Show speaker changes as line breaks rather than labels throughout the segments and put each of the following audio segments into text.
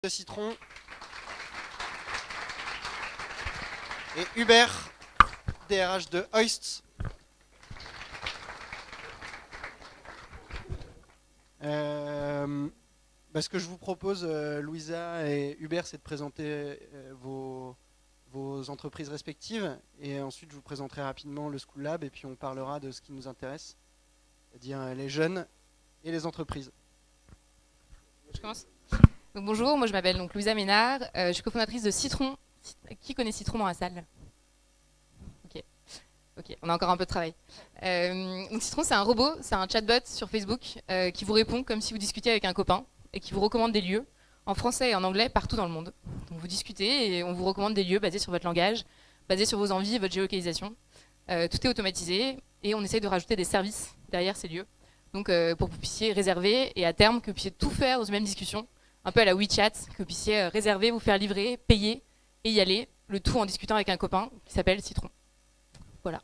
de Citron et Hubert, DRH de Hoist. Ce que je vous propose, Louisa et Hubert, c'est de présenter vos entreprises respectives et ensuite je vous présenterai rapidement le School Lab et puis on parlera de ce qui nous intéresse, c'est-à-dire les jeunes et les entreprises.
Je commence. Donc, bonjour, moi je m'appelle donc Louisa Ménard, je suis cofondatrice de Citron. Qui connaît Citron dans la salle? Ok, on a encore un peu de travail. Donc Citron, c'est un robot, c'est un chatbot sur Facebook qui vous répond comme si vous discutiez avec un copain et qui vous recommande des lieux en français et en anglais partout dans le monde. Donc vous discutez et on vous recommande des lieux basés sur votre langage, basés sur vos envies et votre géolocalisation. Tout est automatisé et on essaye de rajouter des services derrière ces lieux. Donc pour que vous puissiez réserver et à terme que vous puissiez tout faire dans une même discussion, un peu à la WeChat, que vous puissiez réserver, vous faire livrer, payer et y aller, le tout en discutant avec un copain qui s'appelle Citron. Voilà.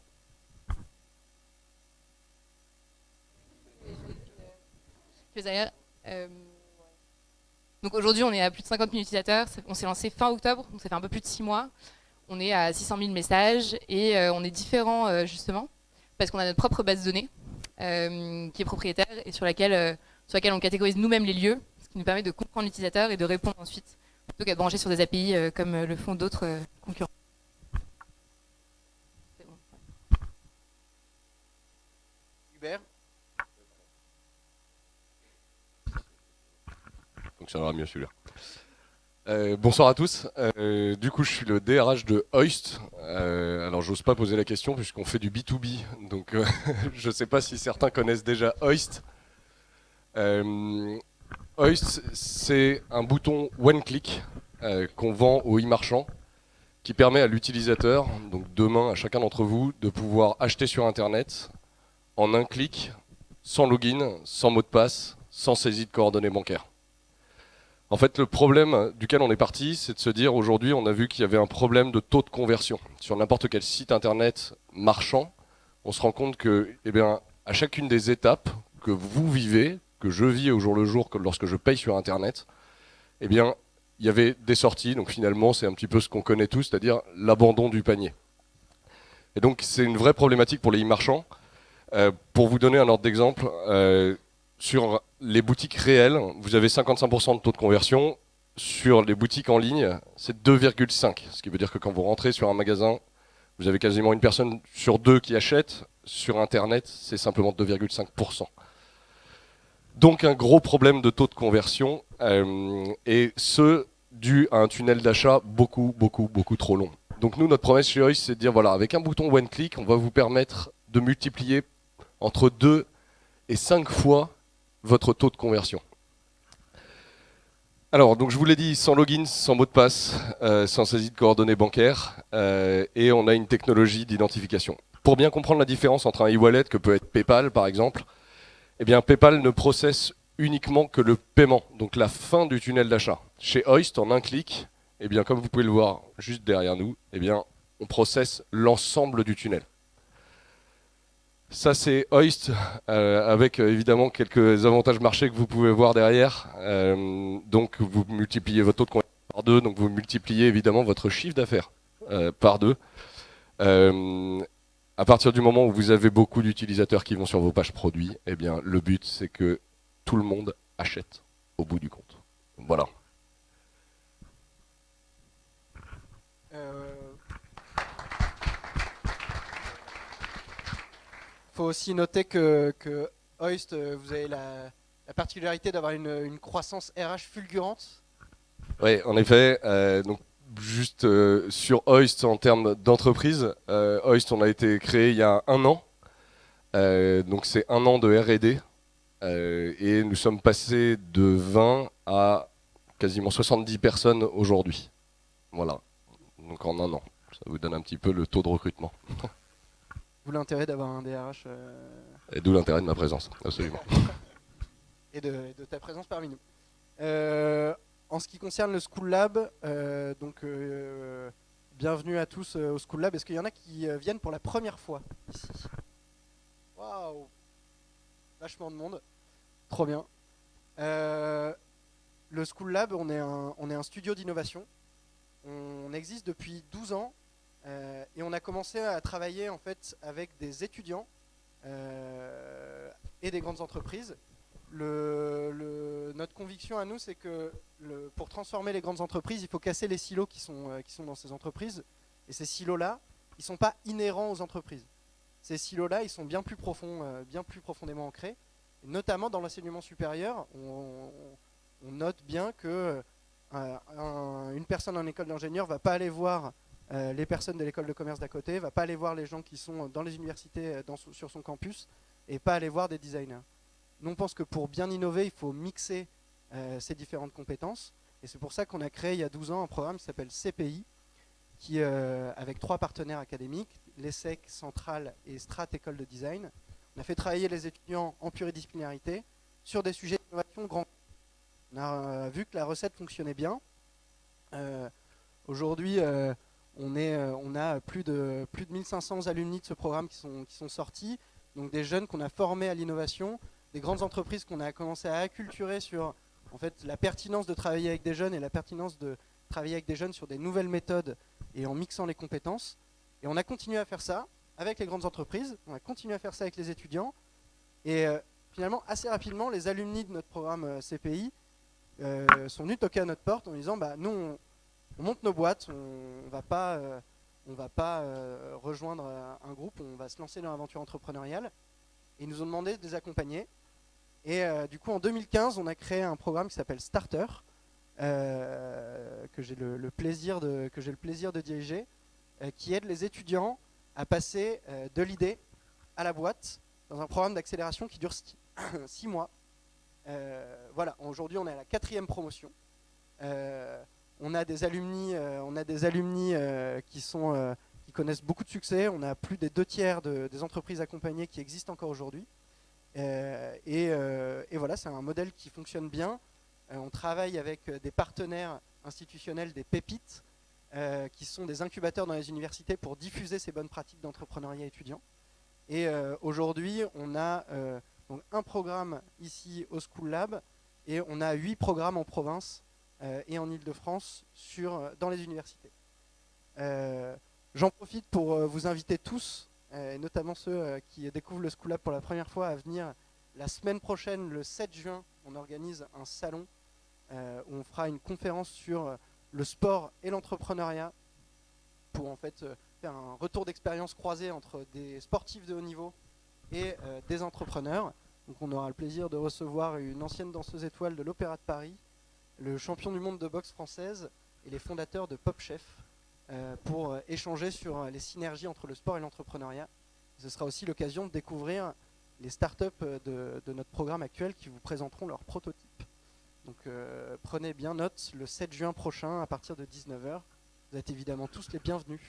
Donc aujourd'hui, on est à plus de 50 000 utilisateurs. On s'est lancé fin octobre, donc ça fait un peu plus de 6 mois. On est à 600 000 messages et on est différent justement parce qu'on a notre propre base de données qui est propriétaire et sur laquelle on catégorise nous-mêmes les lieux, ce qui nous permet de comprendre l'utilisateur et de répondre ensuite, plutôt qu'à brancher sur des API comme le font d'autres concurrents.
Hubert.
Fonctionnera mieux celui-là. Bonsoir à tous. Du coup, je suis le DRH de Hoist. Alors, j'ose pas poser la question puisqu'on fait du B2B. Donc, je sais pas si certains connaissent déjà Hoist. Hoist, c'est un bouton one-click qu'on vend aux e-marchands qui permet à l'utilisateur, donc demain à chacun d'entre vous, de pouvoir acheter sur Internet en un clic, sans login, sans mot de passe, sans saisie de coordonnées bancaires. En fait, le problème duquel on est parti, c'est de se dire aujourd'hui, on a vu qu'il y avait un problème de taux de conversion. Sur n'importe quel site internet marchand, on se rend compte que, à chacune des étapes que vous vivez, que je vis au jour le jour, que lorsque je paye sur internet, il y avait des sorties. Donc finalement, c'est un petit peu ce qu'on connaît tous, c'est-à-dire l'abandon du panier. Et donc, c'est une vraie problématique pour les e-marchands. Pour vous donner un ordre d'exemple, sur les boutiques réelles, vous avez 55% de taux de conversion. Sur les boutiques en ligne, c'est 2,5. Ce qui veut dire que quand vous rentrez sur un magasin, vous avez quasiment une personne sur deux qui achète. Sur Internet, c'est simplement 2,5%. Donc un gros problème de taux de conversion, et ce, dû à un tunnel d'achat beaucoup trop long. Donc nous, notre promesse chez Hoist, c'est de dire, voilà, avec un bouton one-click, on va vous permettre de multiplier entre 2 et 5 fois votre taux de conversion. Alors, donc je vous l'ai dit, sans login, sans mot de passe, sans saisie de coordonnées bancaires, et on a une technologie d'identification. Pour bien comprendre la différence entre un e-wallet que peut être PayPal par exemple, eh bien PayPal ne processe uniquement que le paiement, donc la fin du tunnel d'achat. Chez Hoist, en un clic, eh bien comme vous pouvez le voir juste derrière nous, eh bien on processe l'ensemble du tunnel. Ça c'est Hoist, avec évidemment quelques avantages marché que vous pouvez voir derrière. Donc vous multipliez votre taux de conversion par 2, donc vous multipliez évidemment votre chiffre d'affaires par 2. À partir du moment où vous avez beaucoup d'utilisateurs qui vont sur vos pages produits, eh bien le but c'est que tout le monde achète au bout du compte. Voilà.
Faut aussi noter que Hoist, vous avez la particularité d'avoir une croissance RH fulgurante.
Oui, en effet. Donc juste sur Hoist en termes d'entreprise, Hoist on a été créé il y a 1 an. Donc c'est 1 an de R&D. Et nous sommes passés de 20 à quasiment 70 personnes aujourd'hui. Voilà. Donc en 1 an. Ça vous donne un petit peu le taux de recrutement.
D'où l'intérêt d'avoir un DRH.
Et d'où l'intérêt de ma présence, absolument.
Et de ta présence parmi nous. En ce qui concerne le School Lab, bienvenue à tous au School Lab. Est-ce qu'il y en a qui viennent pour la première fois ici? Waouh! Vachement de monde. Trop bien. le School Lab, on est un studio d'innovation. On existe depuis 12 ans et on a commencé à travailler en fait avec des étudiants et des grandes entreprises. Notre conviction à nous, c'est que pour transformer les grandes entreprises, il faut casser les silos qui sont dans ces entreprises. Et ces silos-là, ils ne sont pas inhérents aux entreprises. Ces silos-là, ils sont bien plus profonds, bien plus profondément ancrés. Et notamment dans l'enseignement supérieur, on note bien que une personne en école d'ingénieur ne va pas aller voir les personnes de l'école de commerce d'à côté, ne va pas aller voir les gens qui sont dans les universités sur son campus, et pas aller voir des designers. Nous, on pense que pour bien innover, il faut mixer ces différentes compétences. Et c'est pour ça qu'on a créé il y a 12 ans un programme qui s'appelle CPI, qui, avec 3 partenaires académiques, l'ESSEC, Centrale et Strat École de Design. On a fait travailler les étudiants en pluridisciplinarité sur des sujets d'innovation grand. On a vu que la recette fonctionnait bien. Aujourd'hui, on a plus de 1500 alumni de ce programme qui sont sortis. Donc des jeunes qu'on a formés à l'innovation, des grandes entreprises qu'on a commencé à acculturer sur en fait, la pertinence de travailler avec des jeunes et la pertinence de travailler avec des jeunes sur des nouvelles méthodes et en mixant les compétences. Et on a continué à faire ça avec les grandes entreprises, on a continué à faire ça avec les étudiants. Et finalement, assez rapidement, les alumni de notre programme CPI sont venus toquer à notre porte en disant bah, nous, on monte nos boîtes, on va pas rejoindre un groupe, on va se lancer dans l'aventure entrepreneuriale. Et ils nous ont demandé de les accompagner. Et du coup, en 2015, on a créé un programme qui s'appelle Starter, que j'ai le plaisir de diriger, qui aide les étudiants à passer de l'idée à la boîte dans un programme d'accélération qui dure 6 mois. Voilà, aujourd'hui, on est à la 4e promotion. On a des alumni, qui connaissent beaucoup de succès. On a plus des 2/3 des entreprises accompagnées qui existent encore aujourd'hui. Et voilà, c'est un modèle qui fonctionne bien. On travaille avec des partenaires institutionnels, des pépites, qui sont des incubateurs dans les universités pour diffuser ces bonnes pratiques d'entrepreneuriat étudiant. Et aujourd'hui, on a donc un programme ici au School Lab et on a 8 programmes en province et en Île-de-France dans les universités. J'en profite pour vous inviter tous, et notamment ceux qui découvrent le School Lab pour la première fois, à venir la semaine prochaine, le 7 juin. On organise un salon où on fera une conférence sur le sport et l'entrepreneuriat pour en fait faire un retour d'expérience croisé entre des sportifs de haut niveau et des entrepreneurs. Donc on aura le plaisir de recevoir une ancienne danseuse étoile de l'Opéra de Paris, le champion du monde de boxe française et les fondateurs de Pop Chef pour échanger sur les synergies entre le sport et l'entrepreneuriat. Ce sera aussi l'occasion de découvrir les startups de notre programme actuel qui vous présenteront leurs prototypes. Donc prenez bien note, le 7 juin prochain à partir de 19h. Vous êtes évidemment tous les bienvenus.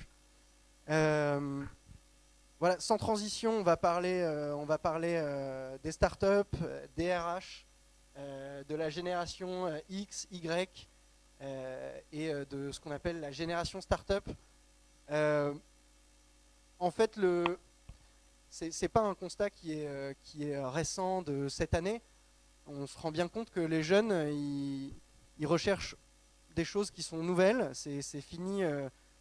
Voilà, sans transition, on va parler des startups, des RH, de la génération X, Y et de ce qu'on appelle la génération startup. En fait, c'est pas un constat qui est récent de cette année. On se rend bien compte que les jeunes, ils recherchent des choses qui sont nouvelles. C'est fini,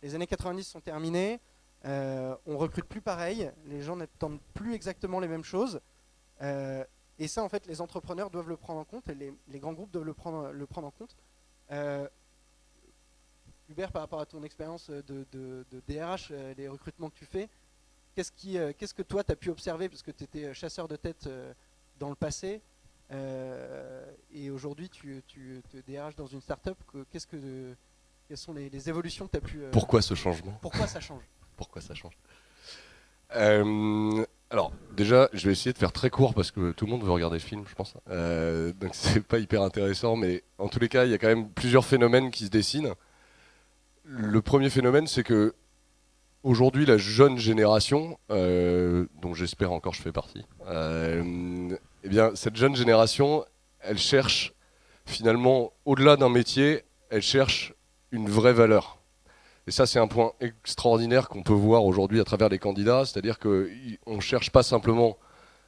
les années 90 sont terminées. On recrute plus pareil. Les gens n'attendent plus exactement les mêmes choses. Et ça, en fait, les entrepreneurs doivent le prendre en compte et les grands groupes doivent le prendre en compte. Hubert, par rapport à ton expérience de DRH, les recrutements que tu fais, qu'est-ce que toi, tu as pu observer, parce que tu étais chasseur de tête dans le passé, et aujourd'hui, tu te DRH dans une start-up. Quelles sont les évolutions que tu as pu...
Pourquoi ce changement ?
Pourquoi ça change ?
Pourquoi ça change ? Alors, déjà, je vais essayer de faire très court parce que tout le monde veut regarder le film, je pense. Donc, c'est pas hyper intéressant, mais en tous les cas, il y a quand même plusieurs phénomènes qui se dessinent. Le premier phénomène, c'est que aujourd'hui, la jeune génération, dont j'espère encore je fais partie, eh bien, cette jeune génération, elle cherche finalement, au-delà d'un métier, elle cherche une vraie valeur. Et ça, c'est un point extraordinaire qu'on peut voir aujourd'hui à travers les candidats, c'est-à-dire qu'on ne cherche pas simplement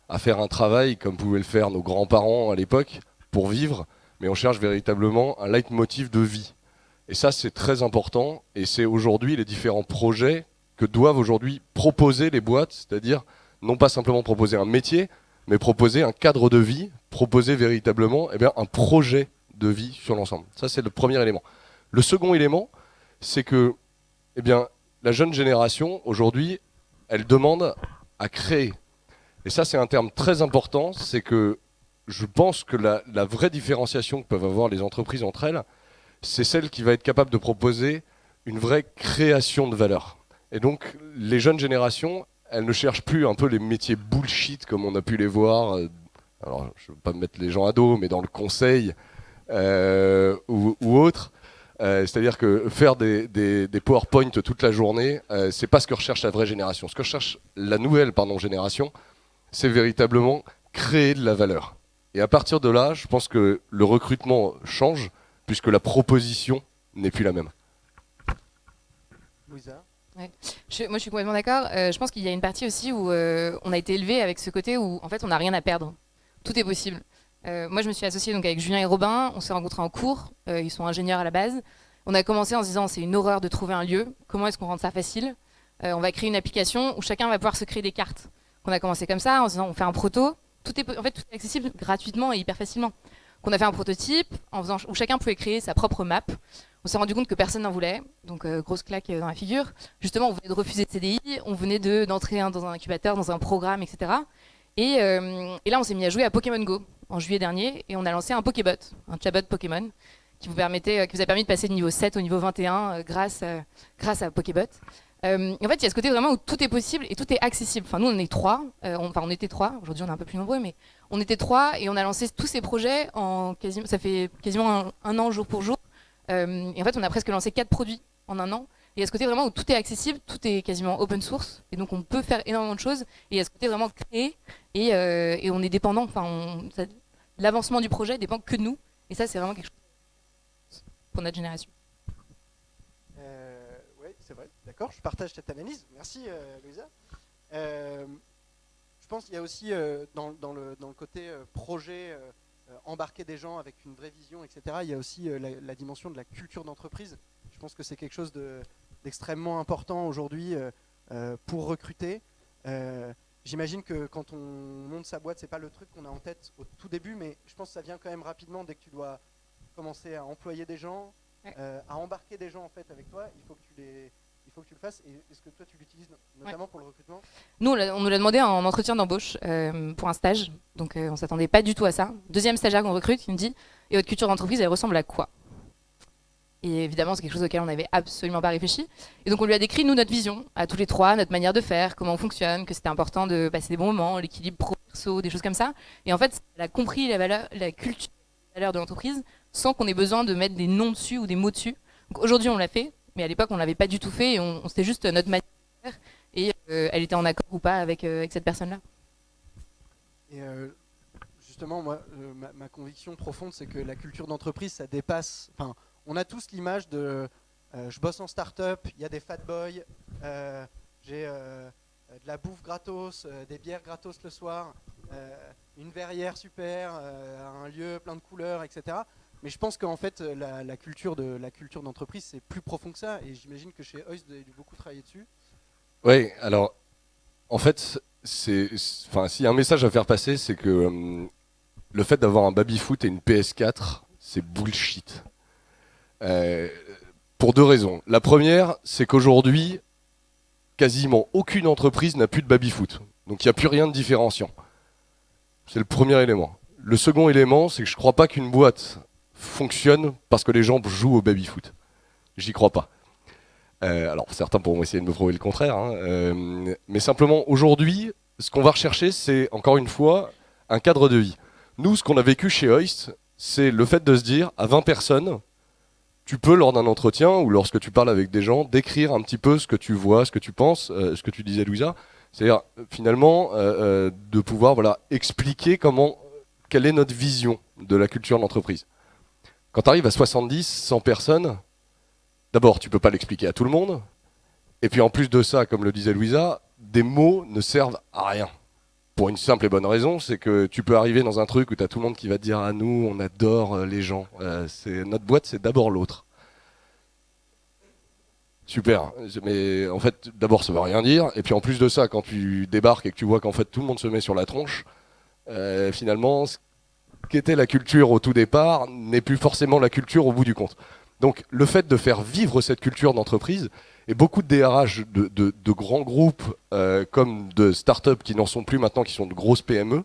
à faire un travail comme pouvaient le faire nos grands-parents à l'époque pour vivre, mais on cherche véritablement un leitmotiv de vie. Et ça, c'est très important, et c'est aujourd'hui les différents projets que doivent aujourd'hui proposer les boîtes, c'est-à-dire non pas simplement proposer un métier, mais proposer un cadre de vie, proposer véritablement un projet de vie sur l'ensemble. Ça, c'est le premier élément. Le second élément, c'est que la jeune génération, aujourd'hui, elle demande à créer. Et ça, c'est un terme très important, c'est que je pense que la vraie différenciation que peuvent avoir les entreprises entre elles, c'est celle qui va être capable de proposer une vraie création de valeur. Et donc, les jeunes générations, elles ne cherchent plus un peu les métiers bullshit comme on a pu les voir. Alors, je ne veux pas mettre les gens à dos, mais dans le conseil ou autre. C'est-à-dire que faire des PowerPoint toute la journée, c'est pas ce que recherche la vraie génération. Ce que recherche la nouvelle génération, c'est véritablement créer de la valeur. Et à partir de là, je pense que le recrutement change, puisque la proposition n'est plus la même.
Louisa?
Ouais. Moi, je suis complètement d'accord. Je pense qu'il y a une partie aussi où on a été élevé avec ce côté où, en fait, on n'a rien à perdre. Tout est possible. Moi, je me suis associée donc, avec Julien et Robin. On s'est rencontrés en cours. Ils sont ingénieurs à la base. On a commencé en se disant, c'est une horreur de trouver un lieu. Comment est-ce qu'on rend ça facile? On va créer une application où chacun va pouvoir se créer des cartes. On a commencé comme ça, en se disant, on fait un proto. Tout est accessible gratuitement et hyper facilement. On a fait un prototype où chacun pouvait créer sa propre map. On s'est rendu compte que personne n'en voulait, donc grosse claque dans la figure. Justement, on venait de refuser de CDI, on venait d'entrer dans un incubateur, dans un programme, etc. Et là, on s'est mis à jouer à Pokémon Go en juillet dernier, et on a lancé un Pokébot, un chatbot Pokémon, qui vous a permis de passer de niveau 7 au niveau 21 grâce à Pokébot. Et en fait, il y a ce côté vraiment où tout est possible et tout est accessible. Enfin, nous, on est trois. On était trois. Aujourd'hui, on est un peu plus nombreux, mais on était trois et on a lancé tous ces projets ça fait quasiment un an jour pour jour. Et en fait, on a presque lancé 4 produits en un an. Et il y a ce côté vraiment où tout est accessible, tout est quasiment open source. Et donc, on peut faire énormément de choses. Et il y a ce côté vraiment créé et on est dépendant. Enfin, l'avancement du projet dépend que de nous. Et ça, c'est vraiment quelque chose pour notre génération.
Oui, c'est vrai. D'accord, je partage cette analyse. Merci, Louisa. Je pense qu'il y a aussi dans le côté projet, embarquer des gens avec une vraie vision, etc. Il y a aussi la dimension de la culture d'entreprise. Je pense que c'est quelque chose d'extrêmement important aujourd'hui pour recruter. J'imagine que quand on monte sa boîte, c'est pas le truc qu'on a en tête au tout début, mais je pense que ça vient quand même rapidement dès que tu dois commencer à employer des gens, à embarquer des gens en fait avec toi. Il faut que tu le fasses. Et est-ce que toi tu l'utilises notamment pour le recrutement?
Nous, on nous l'a demandé en entretien d'embauche pour un stage, donc on s'attendait pas du tout à ça. Deuxième stagiaire qu'on recrute, il me dit « Et votre culture d'entreprise, elle ressemble à quoi ?» Et évidemment, c'est quelque chose auquel on n'avait absolument pas réfléchi. Et donc on lui a décrit, nous, notre vision, à tous les trois, notre manière de faire, comment on fonctionne, que c'était important de passer des bons moments, l'équilibre pro-perso, des choses comme ça. Et en fait, elle a compris la culture, la valeur de l'entreprise, sans qu'on ait besoin de mettre des noms dessus ou des mots dessus. Donc aujourd'hui, on l'a fait, mais à l'époque, on ne l'avait pas du tout fait, et c'était juste notre manière de faire, et elle était en accord ou pas avec cette personne-là.
Et justement, moi, ma conviction profonde, c'est que la culture d'entreprise, ça dépasse... Enfin, on a tous l'image de je bosse en start-up, il y a des fat boys, j'ai de la bouffe gratos, des bières gratos le soir, une verrière super, un lieu plein de couleurs, etc. Mais je pense qu'en fait, la culture d'entreprise, c'est plus profond que ça. Et j'imagine que chez Heust, vous avez dû beaucoup travailler dessus.
Oui, alors, en fait, s'il y a un message à faire passer, c'est que le fait d'avoir un baby-foot et une PS4, c'est bullshit. Pour deux raisons. La première, c'est qu'aujourd'hui, quasiment aucune entreprise n'a plus de baby-foot. Donc il n'y a plus rien de différenciant. C'est le premier élément. Le second élément, c'est que je ne crois pas qu'une boîte fonctionne parce que les gens jouent au baby-foot. J'y crois pas. Alors certains pourront essayer de me prouver le contraire, hein, mais simplement aujourd'hui, ce qu'on va rechercher, c'est encore une fois un cadre de vie. Nous, ce qu'on a vécu chez Heust, c'est le fait de se dire, à 20 personnes, tu peux, lors d'un entretien ou lorsque tu parles avec des gens, décrire un petit peu ce que tu vois, ce que tu penses, ce que tu disais, Louisa. C'est-à-dire, finalement, de pouvoir expliquer quelle est notre vision de la culture d'entreprise. Quand tu arrives à 70, 100 personnes, d'abord, tu ne peux pas l'expliquer à tout le monde. Et puis, en plus de ça, comme le disait Louisa, des mots ne servent à rien. pour une simple et bonne raison, c'est que tu peux arriver dans un truc où tu as tout le monde qui va te dire « Ah, nous, on adore les gens. Notre boîte, c'est d'abord l'autre. » Super, mais en fait, d'abord, ça veut rien dire. Et puis en plus de ça, quand tu débarques et que tu vois qu'en fait tout le monde se met sur la tronche, finalement, ce qu'était la culture au tout départ n'est plus forcément la culture au bout du compte. Donc le fait de faire vivre cette culture d'entreprise, et beaucoup de DRH de grands groupes comme de startups qui n'en sont plus maintenant, qui sont de grosses PME,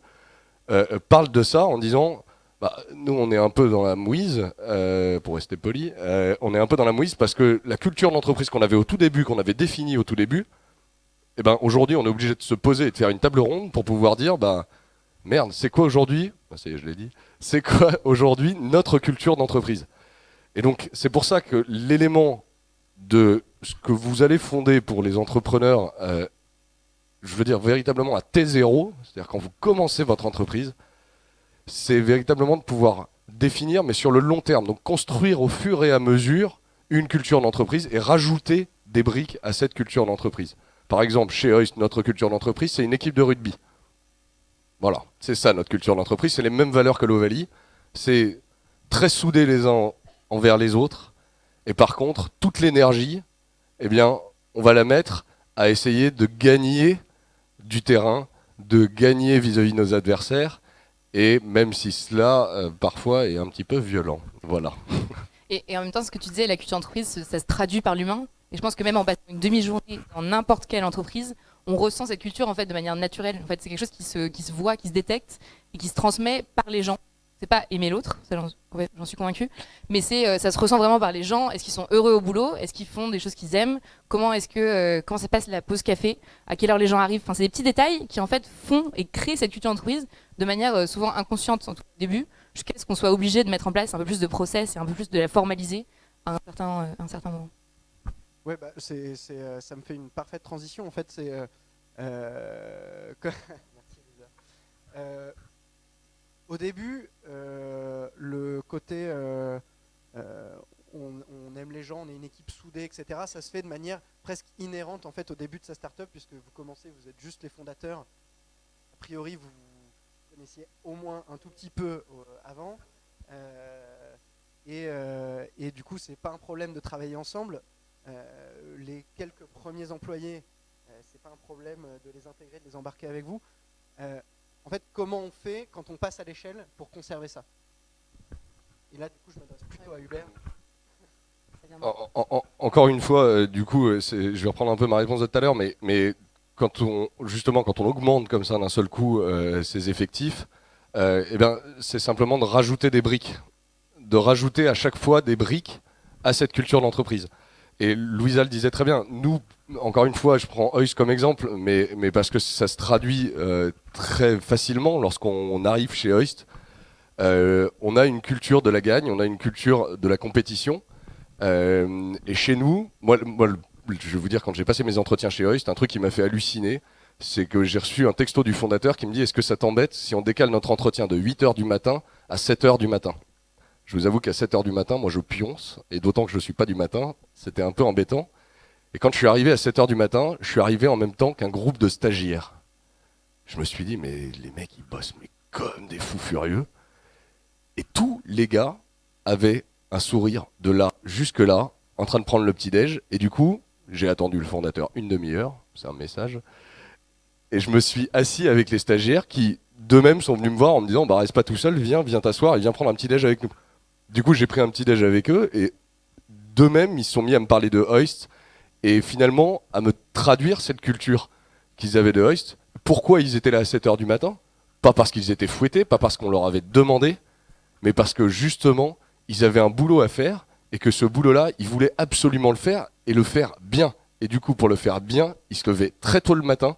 parlent de ça en disant... Bah, nous, on est un peu dans la mouise, pour rester poli, on est un peu dans la mouise parce que la culture d'entreprise qu'on avait au tout début, qu'on avait définie au tout début, eh ben, aujourd'hui, on est obligé de se poser et de faire une table ronde pour pouvoir dire, bah, merde, c'est quoi aujourd'hui, bah, ça y est, je l'ai dit, c'est quoi aujourd'hui notre culture d'entreprise? Et donc, c'est pour ça que l'élément de ce que vous allez fonder pour les entrepreneurs, je veux dire véritablement à T0, c'est-à-dire quand vous commencez votre entreprise, c'est véritablement de pouvoir définir, mais sur le long terme, donc construire au fur et à mesure une culture d'entreprise et rajouter des briques à cette culture d'entreprise. Par exemple, chez Hoist, notre culture d'entreprise, c'est une équipe de rugby. Voilà, c'est ça notre culture d'entreprise, c'est les mêmes valeurs que l'Ovalie, c'est très soudés les uns envers les autres, et par contre, toute l'énergie, eh bien, on va la mettre à essayer de gagner du terrain, de gagner vis-à-vis de nos adversaires, et même si cela, parfois, est un petit peu violent. Voilà.
Et en même temps, ce que tu disais, la culture d'entreprise, ça se traduit par l'humain. Et je pense que même en passant une demi-journée dans n'importe quelle entreprise, on ressent cette culture en fait de manière naturelle. En fait, c'est quelque chose qui se voit, qui se détecte et qui se transmet par les gens. C'est pas aimer l'autre, j'en suis convaincue, mais ça se ressent vraiment par les gens. Est-ce qu'ils sont heureux au boulot? Est-ce qu'ils font des choses qu'ils aiment? Comment ça passe la pause café? À quelle heure les gens arrivent? Enfin, c'est des petits détails qui en fait font et créent cette culture d'entreprise de manière souvent inconsciente en tout début, jusqu'à ce qu'on soit obligé de mettre en place un peu plus de process et un peu plus de la formaliser à un certain moment.
Ouais, bah, ça me fait une parfaite transition. En fait, c'est merci Lisa. Au début, le côté on aime les gens, on est une équipe soudée, etc. Ça se fait de manière presque inhérente en fait au début de sa startup, puisque vous commencez, vous êtes juste les fondateurs. A priori, vous connaissiez au moins un tout petit peu avant, et du coup, c'est pas un problème de travailler ensemble. Les quelques premiers employés, c'est pas un problème de les intégrer, de les embarquer avec vous. En fait, comment on fait quand on passe à l'échelle pour conserver ça? Et là, du coup, je m'adresse plutôt à Hubert.
Encore une fois, du coup, je vais reprendre un peu ma réponse de tout à l'heure, mais quand on augmente comme ça d'un seul coup ses effectifs, eh ben, c'est simplement de rajouter des briques, de rajouter à chaque fois des briques à cette culture d'entreprise. Et Louisa le disait très bien, nous, encore une fois, je prends Hoist comme exemple, mais parce que ça se traduit très facilement lorsqu'on arrive chez Hoist. On a une culture de la gagne, on a une culture de la compétition. Et chez nous, moi, je vais vous dire, quand j'ai passé mes entretiens chez Hoist, un truc qui m'a fait halluciner, c'est que j'ai reçu un texto du fondateur qui me dit « Est-ce que ça t'embête si on décale notre entretien de 8h du matin à 7h du matin ?» Je vous avoue qu'à 7h du matin, moi je pionce, et d'autant que je ne suis pas du matin, c'était un peu embêtant. Et quand je suis arrivé à 7h du matin, je suis arrivé en même temps qu'un groupe de stagiaires. Je me suis dit, mais les mecs, ils bossent mais comme des fous furieux. Et tous les gars avaient un sourire de là jusque là, en train de prendre le petit-déj. Et du coup, j'ai attendu le fondateur une demi-heure, c'est un message. Et je me suis assis avec les stagiaires qui, d'eux-mêmes, sont venus me voir en me disant, bah reste pas tout seul, viens t'asseoir et viens prendre un petit-déj avec nous. Du coup, j'ai pris un petit-déj avec eux et d'eux-mêmes, ils se sont mis à me parler de Hoist et finalement à me traduire cette culture qu'ils avaient de Hoist. Pourquoi ils étaient là à 7h du matin? Pas parce qu'ils étaient fouettés, pas parce qu'on leur avait demandé, mais parce que justement, ils avaient un boulot à faire et que ce boulot-là, ils voulaient absolument le faire et le faire bien. Et du coup, pour le faire bien, ils se levaient très tôt le matin,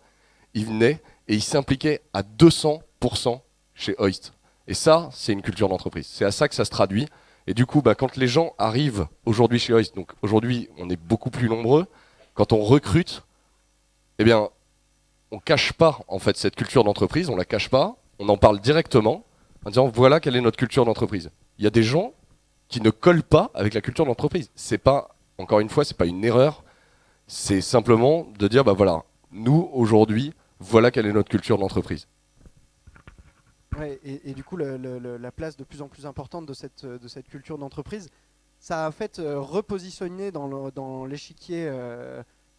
ils venaient et ils s'impliquaient à 200% chez Hoist. Et ça, c'est une culture d'entreprise. C'est à ça que ça se traduit. Et du coup, quand les gens arrivent aujourd'hui chez Hoist, donc aujourd'hui, on est beaucoup plus nombreux, quand on recrute, eh bien, on cache pas en fait cette culture d'entreprise, on la cache pas, on en parle directement en disant voilà quelle est notre culture d'entreprise. Il y a des gens qui ne collent pas avec la culture d'entreprise. C'est pas, encore une fois, c'est pas une erreur, c'est simplement de dire voilà, nous aujourd'hui, voilà quelle est notre culture d'entreprise.
Ouais, et du coup, la place de plus en plus importante de cette culture d'entreprise, ça a en fait repositionné dans l'échiquier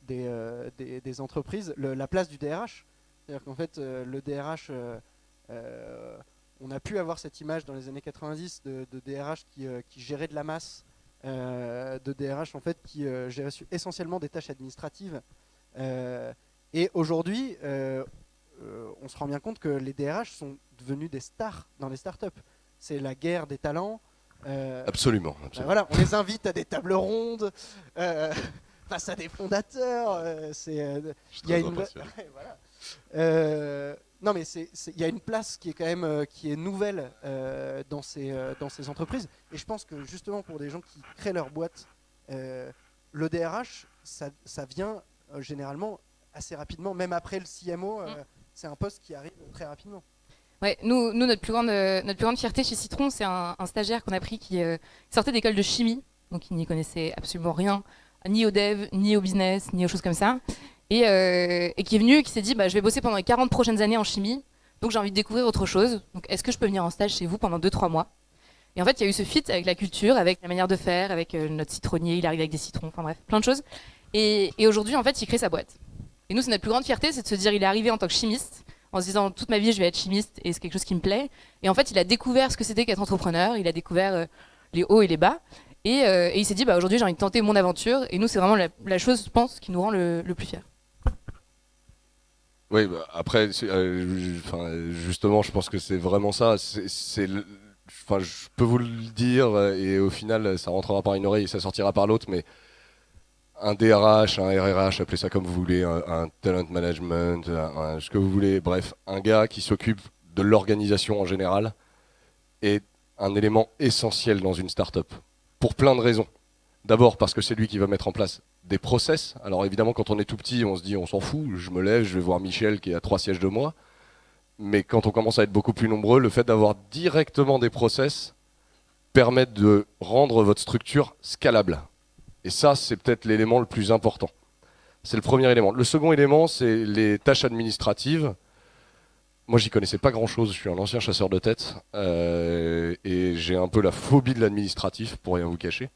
des entreprises la place du DRH. C'est-à-dire qu'en fait, le DRH, on a pu avoir cette image dans les années 90 de DRH qui gérait de la masse, de DRH en fait qui gérait essentiellement des tâches administratives. Et aujourd'hui, on se rend bien compte que les DRH sont devenus des stars dans les startups. C'est la guerre des talents.
Absolument.
Voilà, on les invite à des tables rondes face à des fondateurs. Il y a une non mais il y a une place qui est quand même qui est nouvelle dans ces entreprises. Et je pense que justement pour des gens qui créent leur boîte, le DRH, ça vient généralement assez rapidement, même après le CMO. C'est un poste qui arrive très rapidement.
Ouais, nous notre plus grande fierté chez Citron, c'est un stagiaire qu'on a pris qui sortait d'école de chimie, donc il n'y connaissait absolument rien, ni au dev, ni au business, ni aux choses comme ça, et qui est venu et qui s'est dit je vais bosser pendant les 40 prochaines années en chimie, donc j'ai envie de découvrir autre chose, donc est-ce que je peux venir en stage chez vous pendant 2-3 mois? Et en fait, il y a eu ce fit avec la culture, avec la manière de faire, avec notre citronnier, il arrive avec des citrons, enfin bref, plein de choses. Et aujourd'hui, en fait, il crée sa boîte. Et nous, c'est notre plus grande fierté, c'est de se dire il est arrivé en tant que chimiste, en se disant toute ma vie je vais être chimiste et c'est quelque chose qui me plaît. Et en fait, il a découvert ce que c'était qu'être entrepreneur, il a découvert les hauts et les bas. Et il s'est dit aujourd'hui j'ai envie de tenter mon aventure. Et nous, c'est vraiment la chose, je pense, qui nous rend le plus fiers.
Oui, après, justement, je pense que c'est vraiment ça. Je peux vous le dire, et au final, ça rentrera par une oreille et ça sortira par l'autre, mais un DRH, un RRH, appelez ça comme vous voulez, un talent management, ce que vous voulez, bref, un gars qui s'occupe de l'organisation en général est un élément essentiel dans une start-up, pour plein de raisons. D'abord parce que c'est lui qui va mettre en place des process. Alors évidemment, quand on est tout petit, on se dit on s'en fout, je me lève, je vais voir Michel qui est à 3 sièges de moi. Mais quand on commence à être beaucoup plus nombreux, le fait d'avoir directement des process permet de rendre votre structure scalable. Et ça, c'est peut-être l'élément le plus important. C'est le premier élément. Le second élément, c'est les tâches administratives. Moi, j'y connaissais pas grand-chose. Je suis un ancien chasseur de tête. Et j'ai un peu la phobie de l'administratif, pour rien vous cacher.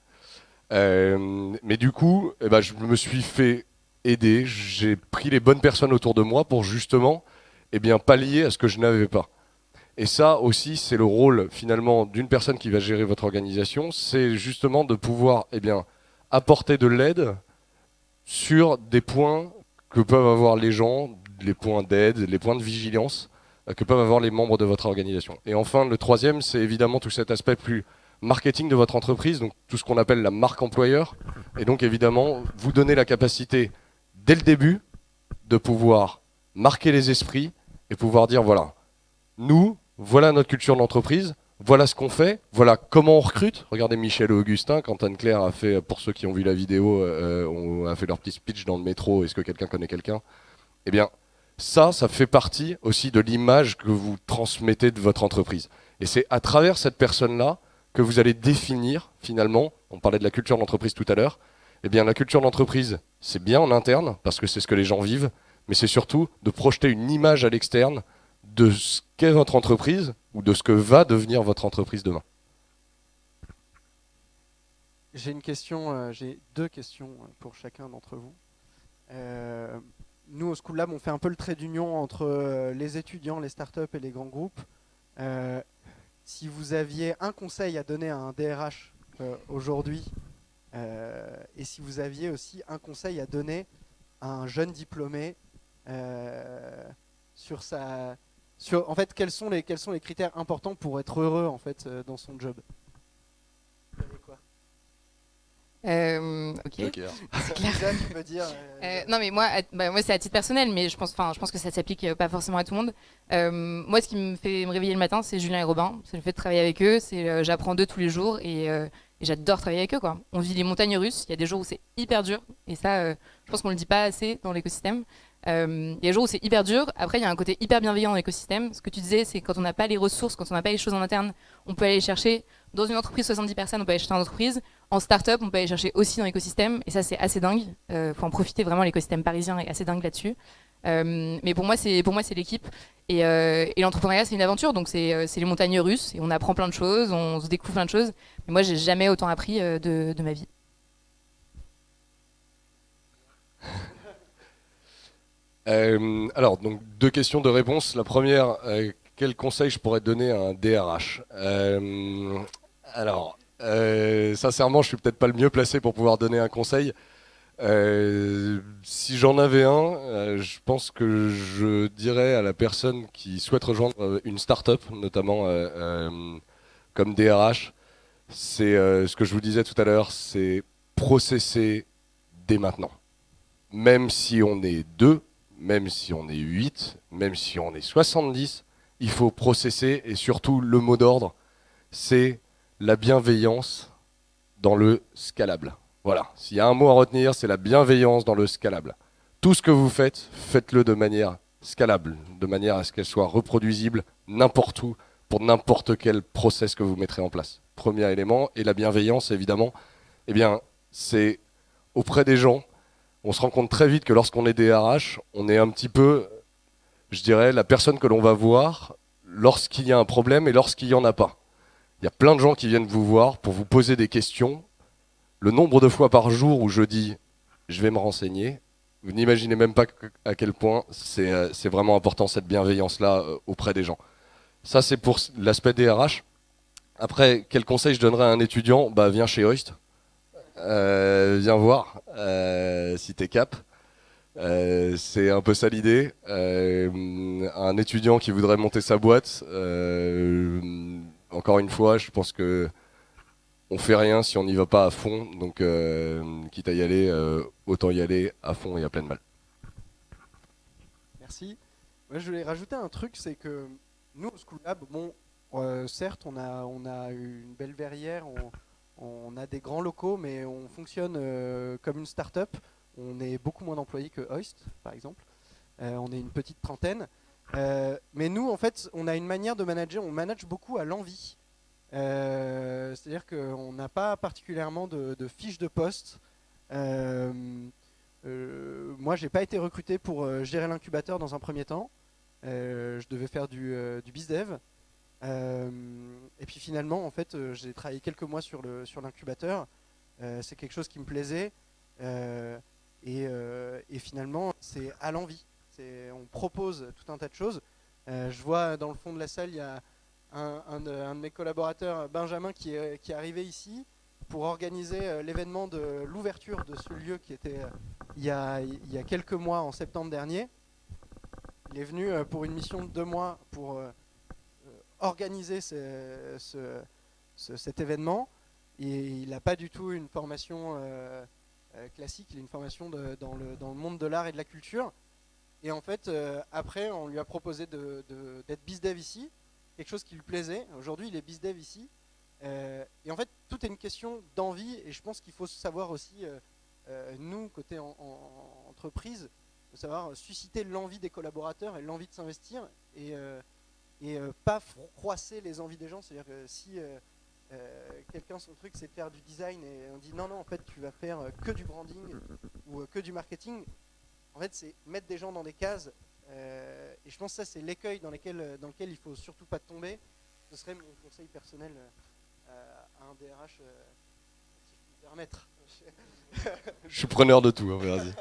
Mais du coup, je me suis fait aider. J'ai pris les bonnes personnes autour de moi pour justement pallier à ce que je n'avais pas. Et ça aussi, c'est le rôle finalement d'une personne qui va gérer votre organisation. C'est justement de pouvoir apporter de l'aide sur des points que peuvent avoir les gens, les points d'aide, les points de vigilance que peuvent avoir les membres de votre organisation. Et enfin, le troisième, c'est évidemment tout cet aspect plus marketing de votre entreprise, donc tout ce qu'on appelle la marque employeur. Et donc évidemment, vous donner la capacité, dès le début, de pouvoir marquer les esprits et pouvoir dire, voilà, nous, voilà notre culture d'entreprise, voilà ce qu'on fait, voilà comment on recrute. Regardez Michel et Augustin, quand Anne-Claire a fait, pour ceux qui ont vu la vidéo, on a fait leur petit speech dans le métro, est-ce que quelqu'un connaît quelqu'un? Eh bien, ça fait partie aussi de l'image que vous transmettez de votre entreprise. Et c'est à travers cette personne-là que vous allez définir, finalement, on parlait de la culture d'entreprise tout à l'heure, eh bien la culture d'entreprise, c'est bien en interne, parce que c'est ce que les gens vivent, mais c'est surtout de projeter une image à l'externe de ce qu'est votre entreprise ou de ce que va devenir votre entreprise demain.
J'ai deux questions pour chacun d'entre vous. Nous, au School Lab, on fait un peu le trait d'union entre les étudiants, les startups et les grands groupes. Si vous aviez un conseil à donner à un DRH aujourd'hui, et si vous aviez aussi un conseil à donner à un jeune diplômé en fait, quels sont les critères importants pour être heureux en fait dans son job?
Ok. C'est clair.
Tu peux dire,
non mais moi c'est à titre personnel, mais je pense que ça s'applique pas forcément à tout le monde. Moi, ce qui me fait me réveiller le matin, c'est Julien et Robin. C'est le fait de travailler avec eux. C'est j'apprends d'eux tous les jours et j'adore travailler avec eux, quoi. On vit les montagnes russes. Il y a des jours où c'est hyper dur et ça, je pense qu'on le dit pas assez dans l'écosystème. Il y a des jours où c'est hyper dur. Après, il y a un côté hyper bienveillant dans l'écosystème. Ce que tu disais, c'est quand on n'a pas les ressources, quand on n'a pas les choses en interne, on peut aller les chercher. Dans une entreprise 70 personnes, on peut aller chercher en entreprise. En start-up, on peut aller chercher aussi dans l'écosystème. Et ça, c'est assez dingue. Faut en profiter vraiment. L'écosystème parisien est assez dingue là-dessus. Mais pour moi, c'est l'équipe. Et l'entrepreneuriat, c'est une aventure, donc c'est les montagnes russes. Et on apprend plein de choses, on se découvre plein de choses. Mais moi, j'ai jamais autant appris de ma vie.
Alors, donc 2 questions, 2 réponses. La première, quel conseil je pourrais donner à un DRH? Sincèrement, je suis peut-être pas le mieux placé pour pouvoir donner un conseil. Si j'en avais un, je pense que je dirais à la personne qui souhaite rejoindre une start-up, notamment comme DRH, c'est ce que je vous disais tout à l'heure, c'est processer dès maintenant. Même si on est 2, même si on est 8, même si on est 70, il faut processer, et surtout le mot d'ordre, c'est la bienveillance dans le scalable. Voilà, s'il y a un mot à retenir, c'est la bienveillance dans le scalable. Tout ce que vous faites, faites-le de manière scalable, de manière à ce qu'elle soit reproduisible n'importe où, pour n'importe quel process que vous mettrez en place. Premier élément, et la bienveillance, évidemment, eh bien, c'est auprès des gens. On se rend compte très vite que lorsqu'on est DRH, on est un petit peu, je dirais, la personne que l'on va voir lorsqu'il y a un problème et lorsqu'il n'y en a pas. Il y a plein de gens qui viennent vous voir pour vous poser des questions. Le nombre de fois par jour où je dis « je vais me renseigner », vous n'imaginez même pas à quel point c'est vraiment important cette bienveillance-là auprès des gens. Ça, c'est pour l'aspect DRH. Après, quel conseil je donnerais à un étudiant? Bah, viens chez Hoist. Viens voir si t'es cap. C'est un peu ça l'idée. Un étudiant qui voudrait monter sa boîte, encore une fois, je pense que on fait rien si on n'y va pas à fond. Donc, quitte à y aller, autant y aller à fond et à pleine balle.
Merci. Moi, je voulais rajouter un truc, c'est que nous, au School Lab, bon, certes, on a une belle verrière, on a des grands locaux, mais on fonctionne comme une start-up. On est beaucoup moins d'employés que Hoist, par exemple. On est une petite trentaine. Mais nous, en fait, on a une manière de manager. On manage beaucoup à l'envie. C'est-à-dire qu'on n'a pas particulièrement de fiches de poste. Moi, j'ai pas été recruté pour gérer l'incubateur dans un premier temps. Je devais faire du BizDev. Et puis finalement, en fait, j'ai travaillé quelques mois sur l'incubateur. C'est quelque chose qui me plaisait. Et finalement, c'est à l'envie. On propose tout un tas de choses. Je vois dans le fond de la salle, il y a un de mes collaborateurs, Benjamin, qui est arrivé ici pour organiser l'événement de l'ouverture de ce lieu qui était il y a quelques mois, en septembre dernier. Il est venu pour une mission de 2 mois pour organiser cet événement. Et il n'a pas du tout une formation classique, il a une formation dans le monde de l'art et de la culture. Et en fait, après, on lui a proposé d'être BizDev ici, quelque chose qui lui plaisait. Aujourd'hui, il est BizDev ici. Et en fait, tout est une question d'envie. Et je pense qu'il faut savoir aussi, nous, côté entreprise, savoir susciter l'envie des collaborateurs et l'envie de s'investir. Et pas froisser les envies des gens. C'est-à-dire que si quelqu'un, son truc, c'est de faire du design et on dit non, en fait, tu vas faire que du branding ou que du marketing. En fait, c'est mettre des gens dans des cases. Et je pense que ça, c'est l'écueil dans lequel il ne faut surtout pas tomber. Ce serait mon conseil personnel à un DRH, si je puis me permettre.
Je suis preneur de tout, hein, vas-y.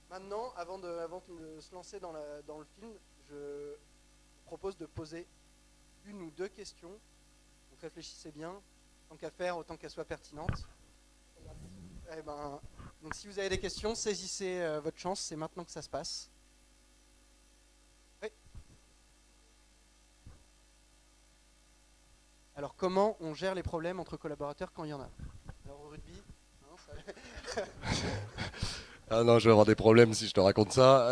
Maintenant, avant de se lancer dans le film, je vous propose de poser 1 ou 2 questions. Donc réfléchissez bien, tant qu'à faire, autant qu'elles soient pertinentes. Donc si vous avez des questions, saisissez votre chance, c'est maintenant que ça se passe. Oui. Alors comment on gère les problèmes entre collaborateurs quand il y en a? Alors au rugby, non, ça...
Ah non, je vais avoir des problèmes si je te raconte ça.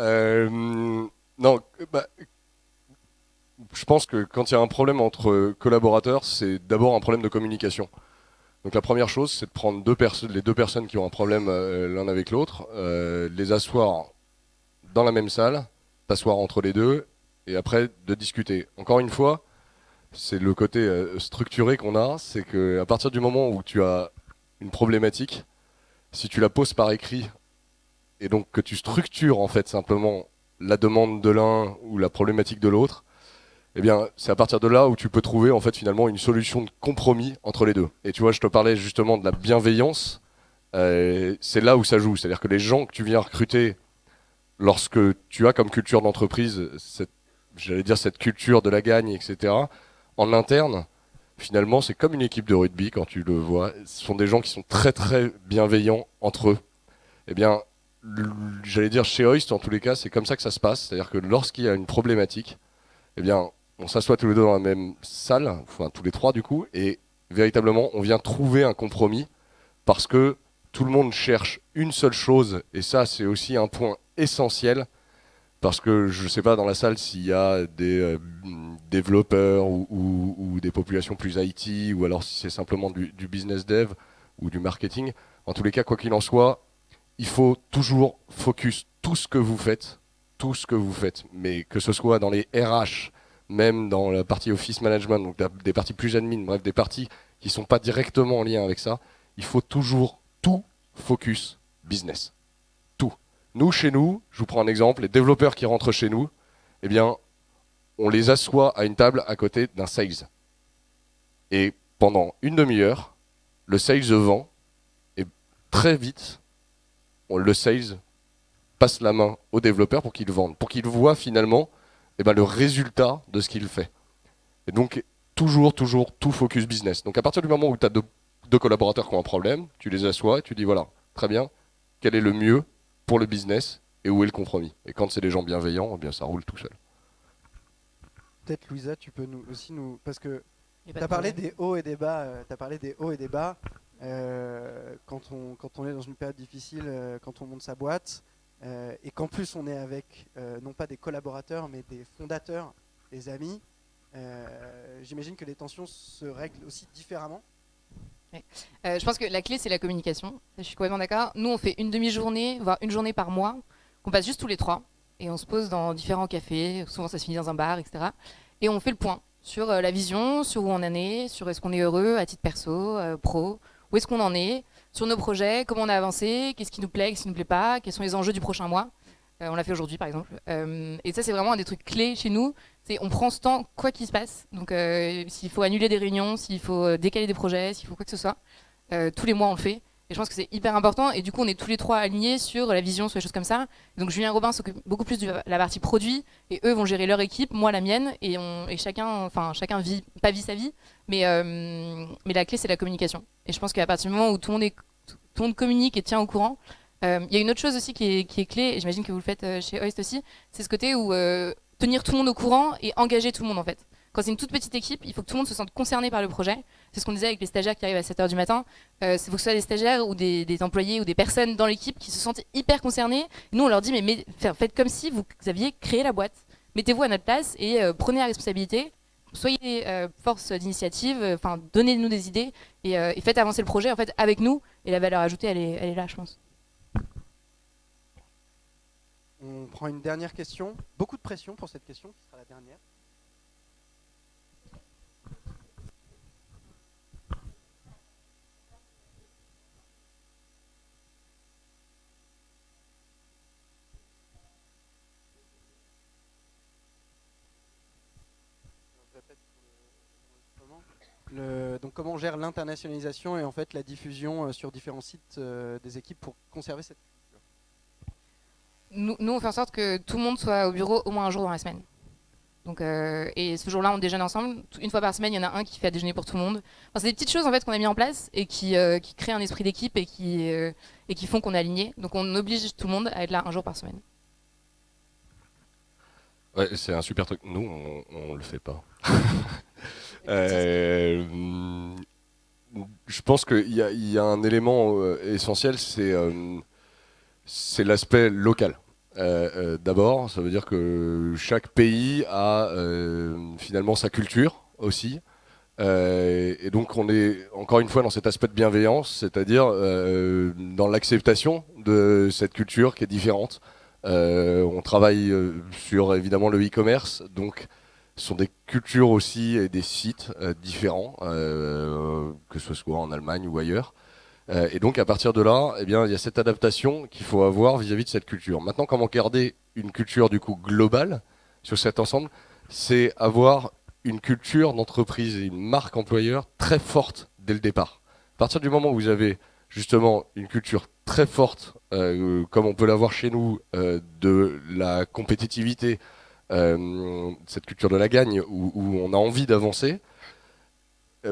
Non, je pense que quand il y a un problème entre collaborateurs, c'est d'abord un problème de communication. Donc la première chose, c'est de prendre les deux personnes qui ont un problème l'un avec l'autre, les asseoir dans la même salle, t'asseoir entre les deux, et après de discuter. Encore une fois, c'est le côté structuré qu'on a, c'est qu'à partir du moment où tu as une problématique, si tu la poses par écrit et donc que tu structures en fait simplement la demande de l'un ou la problématique de l'autre, eh bien, c'est à partir de là où tu peux trouver en fait finalement une solution de compromis entre les deux. Et tu vois, je te parlais justement de la bienveillance. C'est là où ça joue. C'est-à-dire que les gens que tu viens recruter, lorsque tu as comme culture d'entreprise, j'allais dire cette culture de la gagne, etc., en interne, finalement, c'est comme une équipe de rugby quand tu le vois. Ce sont des gens qui sont très très bienveillants entre eux. Eh bien, j'allais dire chez Hoist, en tous les cas, c'est comme ça que ça se passe. C'est-à-dire que lorsqu'il y a une problématique, eh bien, on s'assoit tous les deux dans la même salle, enfin tous les trois du coup, et véritablement, on vient trouver un compromis parce que tout le monde cherche une seule chose, et ça, c'est aussi un point essentiel, parce que je ne sais pas dans la salle s'il y a des développeurs ou des populations plus IT, ou alors si c'est simplement du business dev ou du marketing. En tous les cas, quoi qu'il en soit, il faut toujours focus tout ce que vous faites, mais que ce soit dans les RH, même dans la partie office management, donc des parties plus admin, bref, des parties qui ne sont pas directement en lien avec ça, il faut toujours tout focus business. Tout. Nous, chez nous, je vous prends un exemple, les développeurs qui rentrent chez nous, eh bien, on les assoit à une table à côté d'un sales. Et pendant une demi-heure, le sales vend, et très vite, le sales passe la main au développeur pour qu'il vende, pour qu'il voit finalement eh ben, le résultat de ce qu'il fait. Et donc, toujours, tout focus business. Donc, à partir du moment où tu as deux collaborateurs qui ont un problème, tu les assois et tu dis, voilà, très bien, quel est le mieux pour le business et où est le compromis. Et quand c'est des gens bienveillants, eh bien, ça roule tout seul.
Peut-être, Louisa, tu peux aussi nous... Parce que
Y a
tu
pas
as
de
parlé
problème.
des hauts et des bas. Quand on est dans une période difficile, quand on monte sa boîte, et qu'en plus on est avec non pas des collaborateurs mais des fondateurs, des amis, j'imagine que les tensions se règlent aussi différemment.
Je pense que la clé, c'est la communication. Je suis complètement d'accord. Nous, on fait une demi-journée, voire une journée par mois, qu'on passe juste tous les trois. Et on se pose dans différents cafés. Souvent, ça se finit dans un bar, etc. Et on fait le point sur la vision, sur où on en est, sur est-ce qu'on est heureux à titre perso, pro, où est-ce qu'on en est, sur nos projets, comment on a avancé, qu'est-ce qui nous plaît, qu'est-ce qui ne nous plaît pas, quels sont les enjeux du prochain mois. On l'a fait aujourd'hui, par exemple. Et ça, c'est vraiment un des trucs clés chez nous. On prend ce temps, quoi qu'il se passe. Donc, s'il faut annuler des réunions, s'il faut décaler des projets, s'il faut quoi que ce soit, tous les mois, on le fait. Et je pense que c'est hyper important. Et du coup, on est tous les trois alignés sur la vision, sur les choses comme ça. Donc, Julien Robin s'occupe beaucoup plus de la partie produit. Et eux vont gérer leur équipe, moi la mienne. Et chacun vit, pas vit sa vie. Mais la clé, c'est la communication. Et je pense qu'à partir du moment où tout le monde communique et tient au courant, il y a une autre chose aussi qui est clé, et j'imagine que vous le faites chez Hoist aussi, c'est ce côté où tenir tout le monde au courant et engager tout le monde en fait. Quand c'est une toute petite équipe, il faut que tout le monde se sente concerné par le projet. C'est ce qu'on disait avec les stagiaires qui arrivent à 7h du matin. Il faut que ce soit des stagiaires ou des employés ou des personnes dans l'équipe qui se sentent hyper concernés. Et nous, on leur dit, mais faites comme si vous aviez créé la boîte. Mettez-vous à notre place et prenez la responsabilité. Soyez force d'initiative, donnez-nous des idées et faites avancer le projet en fait, avec nous. Et la valeur ajoutée, elle est là, je pense.
On prend une dernière question. Beaucoup de pression pour cette question, qui sera la dernière. Je répète pour l'enregistrement. Donc comment on gère l'internationalisation et en fait la diffusion sur différents sites des équipes pour conserver cette culture.
Nous, on fait en sorte que tout le monde soit au bureau au moins un jour dans la semaine. Donc, et ce jour-là, on déjeune ensemble. Une fois par semaine, il y en a un qui fait à déjeuner pour tout le monde. Enfin, c'est des petites choses en fait qu'on a mis en place et qui créent un esprit d'équipe et qui font qu'on est aligné. Donc, on oblige tout le monde à être là un jour par semaine.
Ouais, c'est un super truc. Nous, on le fait pas. Je pense qu'il y a un élément essentiel, c'est l'aspect local. D'abord, ça veut dire que chaque pays a finalement sa culture aussi. Et donc on est encore une fois dans cet aspect de bienveillance, c'est-à-dire dans l'acceptation de cette culture qui est différente. On travaille sur évidemment le e-commerce, donc ce sont des cultures aussi et des sites différents, que ce soit en Allemagne ou ailleurs. Et donc à partir de là, eh bien, il y a cette adaptation qu'il faut avoir vis-à-vis de cette culture. Maintenant, comment garder une culture du coup globale sur cet ensemble, c'est avoir une culture d'entreprise et une marque employeur très forte dès le départ. À partir du moment où vous avez justement une culture très forte, comme on peut l'avoir chez nous, de la compétitivité, cette culture de la gagne, où on a envie d'avancer,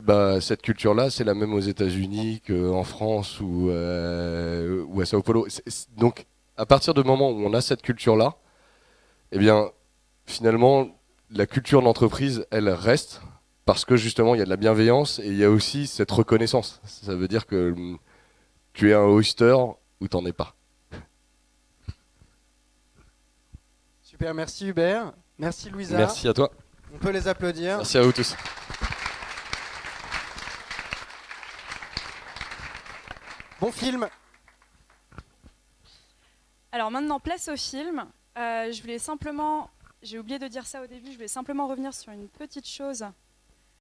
bah, cette culture-là, c'est la même aux États-Unis qu'en France ou à Sao Paulo. Donc, à partir du moment où on a cette culture-là, eh bien, finalement, la culture d'entreprise, elle reste parce que justement, il y a de la bienveillance et il y a aussi cette reconnaissance. Ça veut dire que tu es un oyster ou t'en es pas.
Super, merci Hubert. Merci Louisa.
Merci à toi.
On peut les applaudir.
Merci à vous tous.
Bon film.
Alors maintenant, place au film. Je voulais simplement, j'ai oublié de dire ça au début, je voulais simplement revenir sur une petite chose